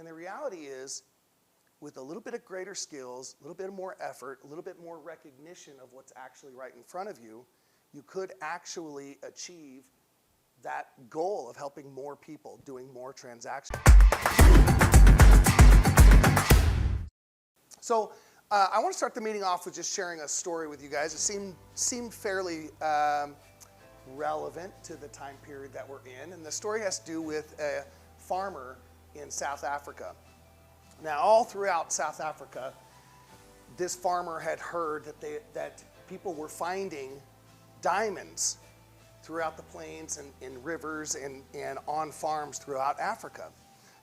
And the reality is, with a little bit of greater skills, a little bit more effort, a little bit more recognition of what's actually right in front of you, you could actually achieve that goal of helping more people, doing more transactions. So I want to start the meeting off with just sharing a story with you guys. It seemed fairly relevant to the time period that we're in. And the story has to do with a farmer in South Africa. Now, all throughout South Africa, this farmer had heard that people were finding diamonds throughout the plains and in rivers and on farms throughout Africa.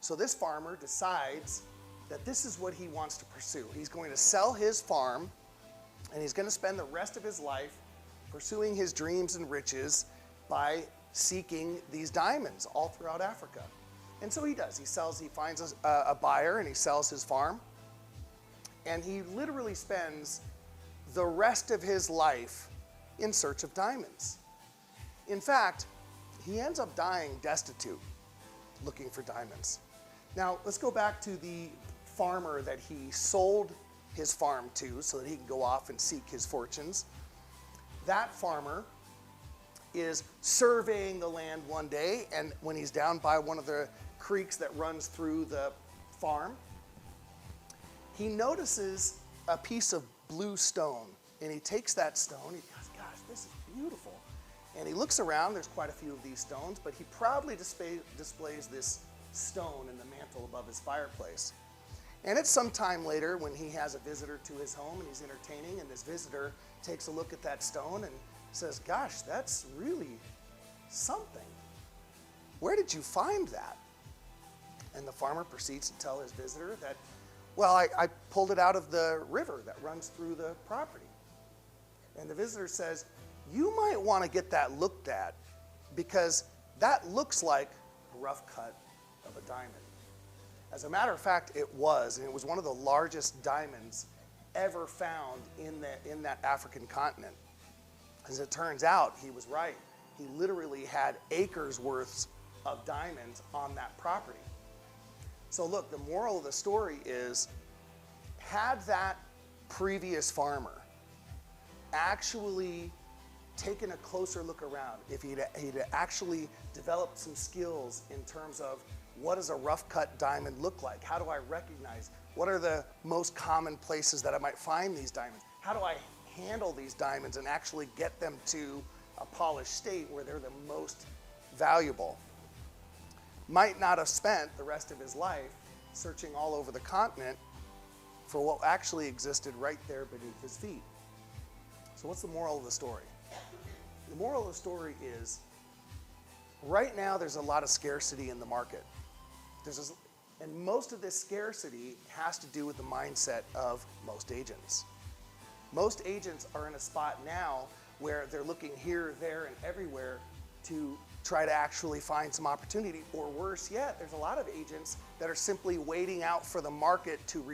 So this farmer decides that this is what he wants to pursue. He's going to sell his farm, and he's going to spend the rest of his life pursuing his dreams and riches by seeking these diamonds all throughout Africa. And so he does. He finds a buyer, and he sells his farm. And he literally spends the rest of his life in search of diamonds. In fact, he ends up dying destitute, looking for diamonds. Now, let's go back to the farmer that he sold his farm to so that he can go off and seek his fortunes. That farmer is surveying the land one day, and when he's down by one of the creeks that runs through the farm, he notices a piece of blue stone, and he takes that stone. He goes, gosh, this is beautiful. And he looks around. There's quite a few of these stones, but he proudly displays this stone in the mantle above his fireplace. And it's some time later when he has a visitor to his home and he's entertaining, and this visitor takes a look at that stone and says, gosh, that's really something. Where did you find that? And the farmer proceeds to tell his visitor that, well, I pulled it out of the river that runs through the property. And the visitor says, you might want to get that looked at, because that looks like a rough cut of a diamond. As a matter of fact, it was, and it was one of the largest diamonds ever found in that African continent. As it turns out, he was right. He literally had acres worth of diamonds on that property. So look, the moral of the story is, had that previous farmer actually taken a closer look around, if he'd actually developed some skills in terms of what does a rough cut diamond look like? How do I recognize? What are the most common places that I might find these diamonds? How do I handle these diamonds and actually get them to a polished state where they're the most valuable? Might not have spent the rest of his life searching all over the continent for what actually existed right there beneath his feet. So what's the moral of the story? The moral of the story is, right now there's a lot of scarcity in the market. And most of this scarcity has to do with the mindset of most agents. Most agents are in a spot now where they're looking here, there, and everywhere to try to actually find some opportunity. Or worse yet, there's a lot of agents that are simply waiting out for the market to